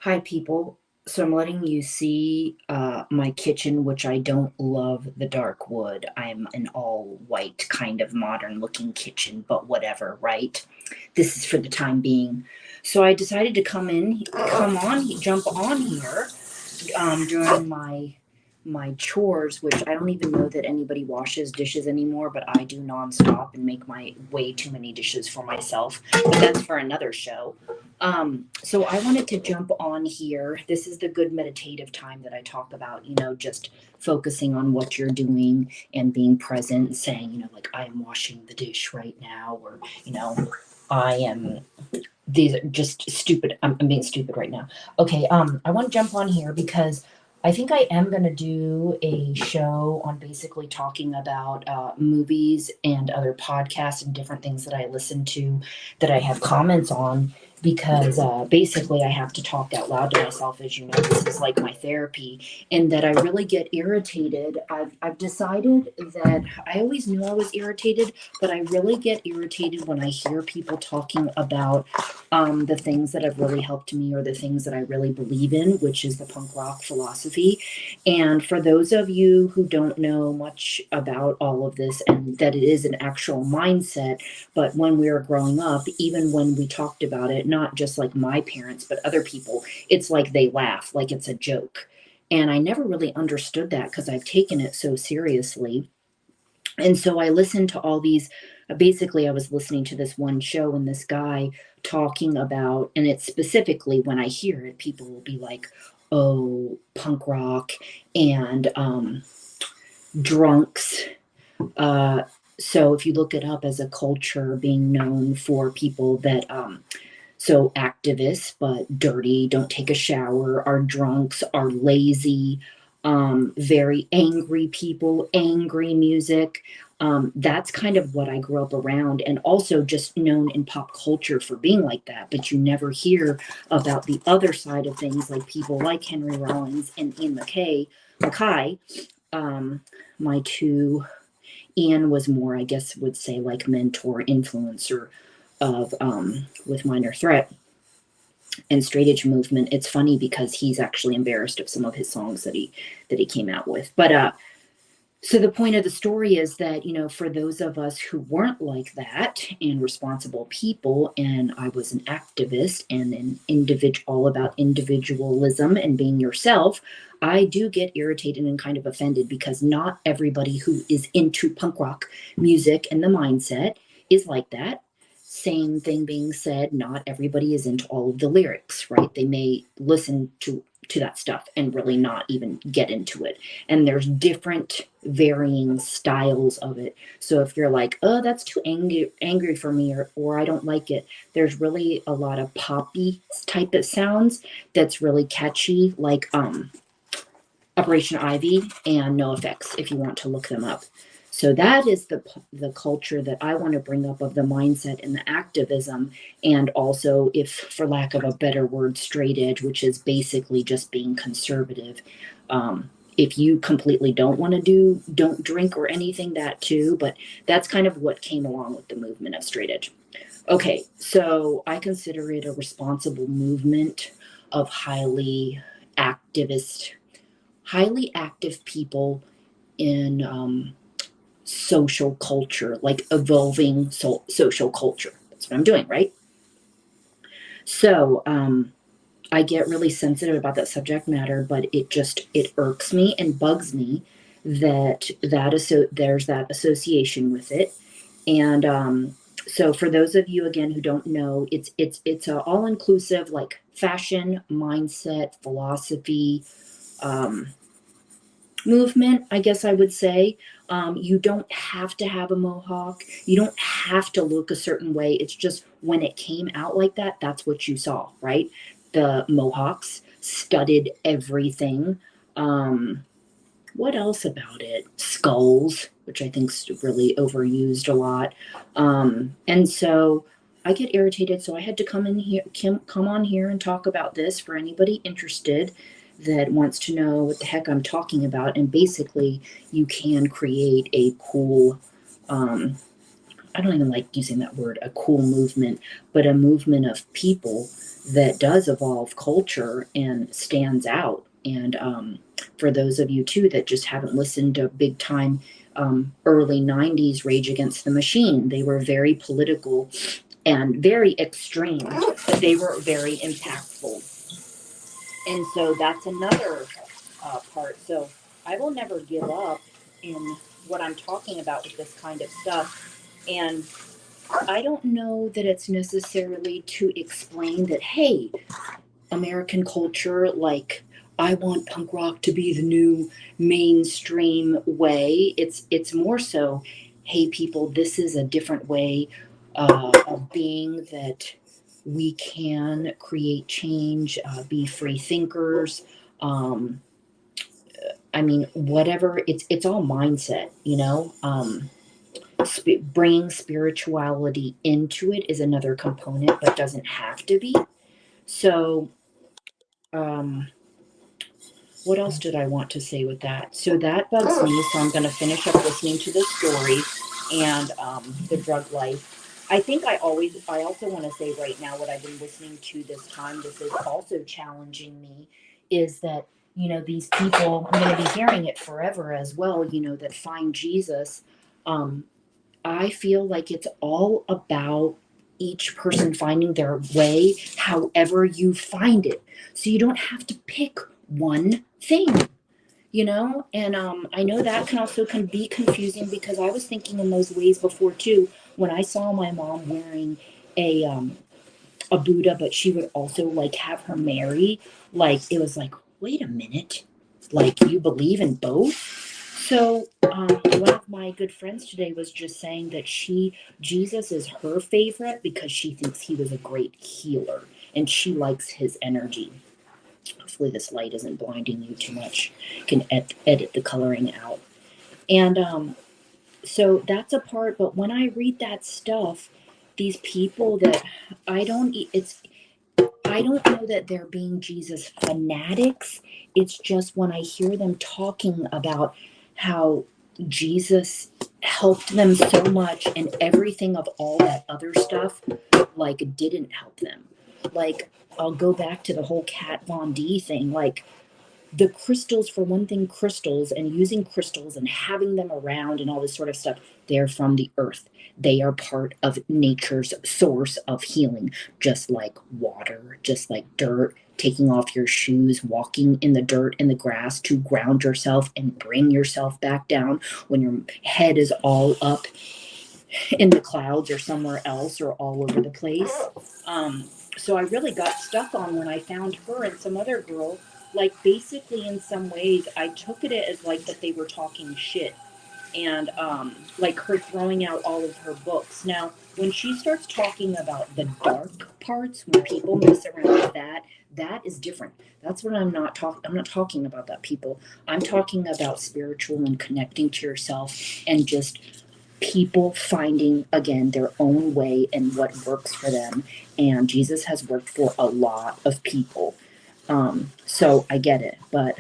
Hi, people. So I'm letting you see my kitchen, which I don't love the dark wood. I'm an all white kind of modern looking kitchen, but whatever, right? This is for the time being. So I decided to jump on here during my chores, which I don't even know that anybody washes dishes anymore, but I do nonstop and make my way too many dishes for myself. But that's for another show. So I wanted to jump on here. This is the good meditative time that I talk about, just focusing on what you're doing and being present and saying, like I am washing the dish right now, or, I am these are just stupid. I'm being stupid right now. Okay, I want to jump on here because I think I am going to do a show on basically talking about movies and other podcasts and different things that I listen to that I have comments on because basically I have to talk out loud to myself. As you know, this is like my therapy, and that I really get irritated. I've decided that I always knew I was irritated, but I really get irritated when I hear people talking about the things that have really helped me or the things that I really believe in, which is the punk rock philosophy. And for those of you who don't know much about all of this and that it is an actual mindset, but when we were growing up, even when we talked about it, not just like my parents, but other people, it's like they laugh, like it's a joke. And I never really understood that because I've taken it so seriously. And so I listened to all these. Basically, I was listening to this one show, and this guy talking about, and it's specifically when I hear it, people will be like, oh, punk rock and drunks. Uh, so if you look it up as a culture being known for people that, so activists, but dirty, don't take a shower, are drunks, are lazy, very angry people, angry music. That's kind of what I grew up around, and also just known in pop culture for being like that. But you never hear about the other side of things, like people like Henry Rollins and Ian MacKay. Um, my two, Ian was more, I guess, would say like mentor, influencer of with Minor Threat and straight edge movement. It's funny because he's actually embarrassed of some of his songs that he came out with. But so the point of the story is that, for those of us who weren't like that and responsible people, and I was an activist and an individual, all about individualism and being yourself, I do get irritated and kind of offended because not everybody who is into punk rock music and the mindset is like that. Same thing being said, not everybody is into all of the lyrics, right? They may listen to that stuff and really not even get into it. And there's different varying styles of it. So if you're like, oh, that's too angry for me, or I don't like it, there's really a lot of poppy type of sounds that's really catchy, like Operation Ivy and No Effects, if you want to look them up. So that is the culture that I want to bring up of the mindset and the activism, and also, if for lack of a better word, straight edge, which is basically just being conservative. If you completely don't drink or anything, that too, but that's kind of what came along with the movement of straight edge. Okay, so I consider it a responsible movement of activist, highly active people in social culture, like evolving social culture. That's what I'm doing, right? So I get really sensitive about that subject matter, but it irks me and bugs me there's that association with it. And so for those of you again who don't know, it's a all inclusive like fashion, mindset, philosophy, um, movement, I guess I would say. You don't have to have a mohawk. You don't have to look a certain way. It's just when it came out like that, that's what you saw, right? The mohawks studded everything. Um, what else about it? Skulls, which I think's really overused a lot. And so I get irritated. So I had to come on here and talk about this for anybody interested that wants to know what the heck I'm talking about. And basically, you can create a cool, um, I don't even like using that word, a cool movement, but a movement of people that does evolve culture and stands out. And for those of you too that just haven't listened to big time early 90s Rage Against the Machine, they were very political and very extreme, but they were very impactful. And so that's another part. So I will never give up in what I'm talking about with this kind of stuff. And I don't know that it's necessarily to explain that, hey, American culture, like, I want punk rock to be the new mainstream way. It's more so, hey people, this is a different way of being that we can create change, be free thinkers. Um, I mean, whatever. It's all mindset, you know. Bringing spirituality into it is another component, but doesn't have to be. So, um, what else did I want to say with that? So that bugs me. So I'm going to finish up listening to the story and the drug life. I think I also want to say right now what I've been listening to this time. This is also challenging me. Is that, you know, these people? I'm going to be hearing it forever as well. You know, that find Jesus. Um, I feel like it's all about each person finding their way, however you find it. So you don't have to pick one thing, you know. And I know that can be confusing because I was thinking in those ways before too. When I saw my mom wearing a um, a Buddha, but she would also like have her Mary. Like it was like, wait a minute, like you believe in both? So one of my good friends today was just saying that Jesus is her favorite because she thinks he was a great healer and she likes his energy. Hopefully this light isn't blinding you too much. You can edit the coloring out. And so that's a part. But when I read that stuff, these people that I don't, it's I don't know that they're being Jesus fanatics. It's just when I hear them talking about how Jesus helped them so much and everything of all that other stuff, like, didn't help them. Like, I'll go back to the whole Kat Von D thing. Like, the crystals, for one thing, crystals and using crystals and having them around and all this sort of stuff, they're from the earth. They are part of nature's source of healing, just like water, just like dirt, taking off your shoes, walking in the dirt and the grass to ground yourself and bring yourself back down when your head is all up in the clouds or somewhere else or all over the place. Um, so I really got stuck on when I found her and some other girl. Like, basically, in some ways, I took it as like that they were talking shit and like her throwing out all of her books. Now, when she starts talking about the dark parts, when people mess around with that, that is different. That's what I'm not talking. I'm not talking about that, people. I'm talking about spiritual and connecting to yourself and just people finding again their own way and what works for them. And Jesus has worked for a lot of people. So I get it, but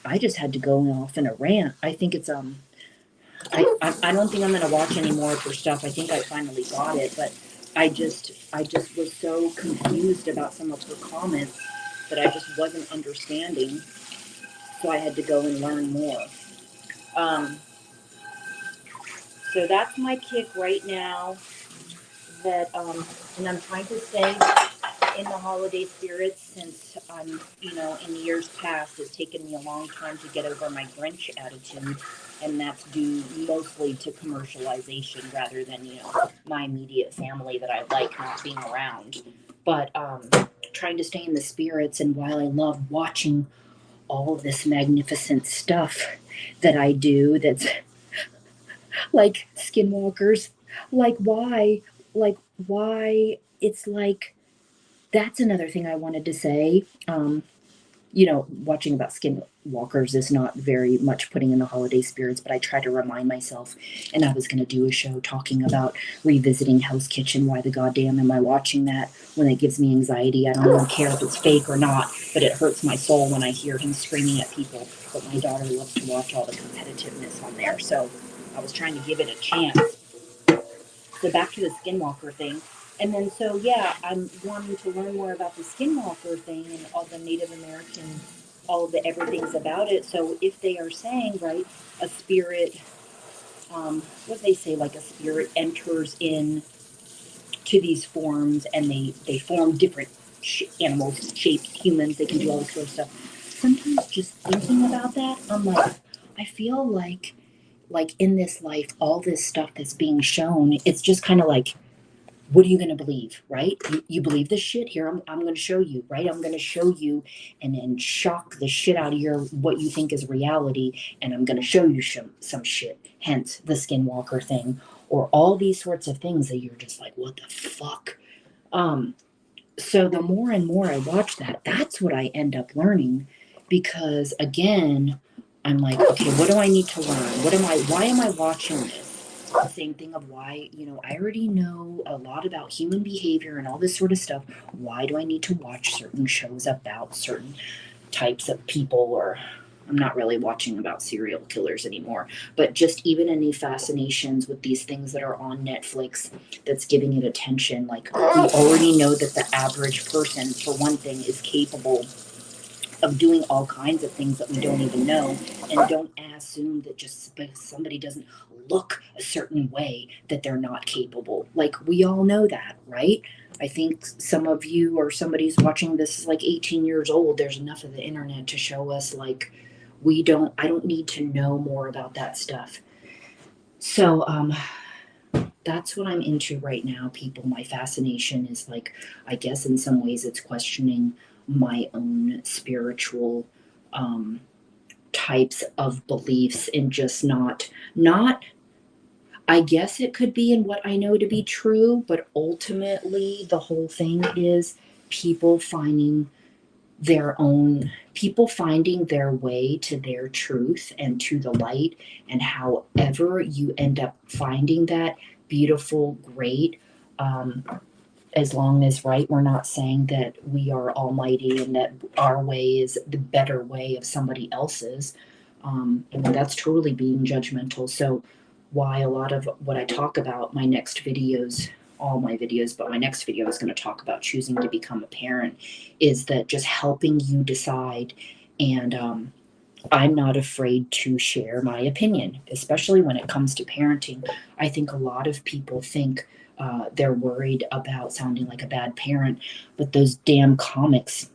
I just had to go off in a rant. I think it's I don't think I'm gonna watch any more of her stuff. I think I finally got it, but I just was so confused about some of her comments that I just wasn't understanding. So I had to go and learn more. Um, so that's my kick right now. That and I'm trying to stay in the holiday spirit since I'm, you know, in years past, it's taken me a long time to get over my Grinch attitude, and that's due mostly to commercialization rather than, you know, my immediate family that I like not being around. But trying to stay in the spirits, and while I love watching all of this magnificent stuff that I do, that's like Skinwalkers, like like why, it's like that's another thing I wanted to say. You know, watching about Skinwalkers is not very much putting in the holiday spirits, but I try to remind myself. And I was going to do a show talking about revisiting Hell's Kitchen. Why the goddamn am I watching that when it gives me anxiety? I don't even care if it's fake or not, but it hurts my soul when I hear him screaming at people. But my daughter loves to watch all the competitiveness on there, so I was trying to give it a chance. So back to the Skinwalker thing. And then, so yeah, I'm wanting to learn more about the Skinwalker thing and all the Native American, all of the everything's about it. So if they are saying, right, a spirit, what do they say, like a spirit enters in to these forms and they form different animals, shapes, humans, they can do all this sort of stuff. Sometimes just thinking about that, I'm like, I feel like in this life, all this stuff that's being shown, it's just kind of like, what are you going to believe, right? You believe this shit? Here, I'm going to show you, right? I'm going to show you and then shock the shit out of your what you think is reality, and I'm going to show you some shit, hence the Skinwalker thing, or all these sorts of things that you're just like, what the fuck? Um, so the more and more I watch that, that's what I end up learning because again, I'm like, okay, what do I need to learn? Why am I watching this? The same thing of why, I already know a lot about human behavior and all this sort of stuff. Why do I need to watch certain shows about certain types of people? Or I'm not really watching about serial killers anymore, but just even any fascinations with these things that are on Netflix that's giving it attention. Like, we already know that the average person, for one thing, is capable of doing all kinds of things that we don't even know, and don't assume that just because somebody doesn't look a certain way that they're not capable. Like, we all know that, right? I think some of you or somebody's watching this is like 18 years old. There's enough of the internet to show us like I don't need to know more about that stuff. So that's what I'm into right now, people. My fascination is like, I guess in some ways it's questioning my own spiritual um, types of beliefs, and just not. I guess it could be in what I know to be true, but ultimately the whole thing is people finding people finding their way to their truth and to the light, and however you end up finding that, beautiful, great. um, as long as, right, we're not saying that we are almighty and that our way is the better way of somebody else's. That's totally being judgmental. So why a lot of what I talk about, my next videos, all my videos, but my next video is going to talk about choosing to become a parent, is that just helping you decide. And I'm not afraid to share my opinion, especially when it comes to parenting. I think a lot of people think they're worried about sounding like a bad parent, but those damn comics,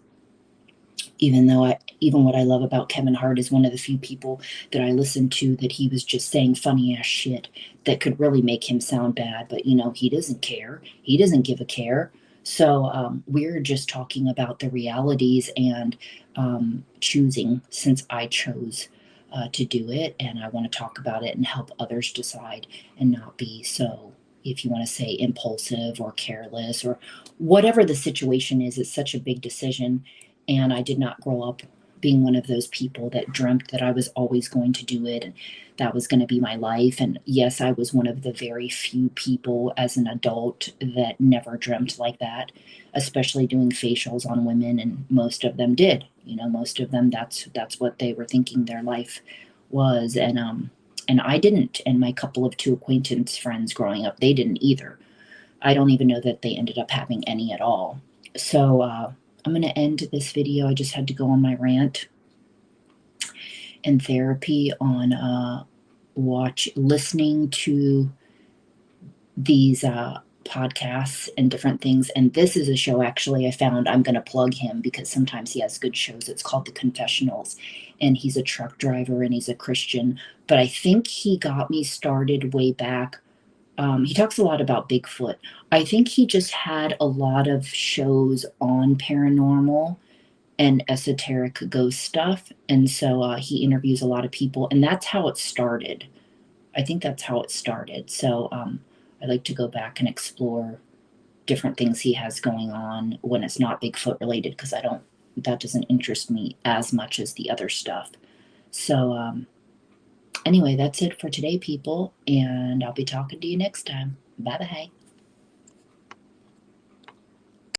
even what I love about Kevin Hart is one of the few people that I listened to that he was just saying funny ass shit that could really make him sound bad, but he doesn't care. He doesn't give a care. So we're just talking about the realities and choosing, since I chose to do it, and I want to talk about it and help others decide and not be so, if you want to say, impulsive or careless or whatever the situation is. It's such a big decision, and I did not grow up being one of those people that dreamt that I was always going to do it and that was going to be my life. And yes, I was one of the very few people as an adult that never dreamt like that, especially doing facials on women. And most of them did. Most of them, that's what they were thinking their life was. And I didn't. And my couple of two acquaintance friends growing up, they didn't either. I don't even know that they ended up having any at all. So I'm going to end this video. I just had to go on my rant and therapy on listening to these podcasts and different things. And this is a show, actually, I found. I'm going to plug him because sometimes he has good shows. It's called The Confessionals, and he's a truck driver and he's a Christian. But I think he got me started way back. He talks a lot about Bigfoot. I think he just had a lot of shows on paranormal and esoteric ghost stuff. And so he interviews a lot of people, and that's how it started. I think that's how it started. So I like to go back and explore different things he has going on when it's not Bigfoot related, because that doesn't interest me as much as the other stuff. So anyway, that's it for today, people, and I'll be talking to you next time. Bye bye.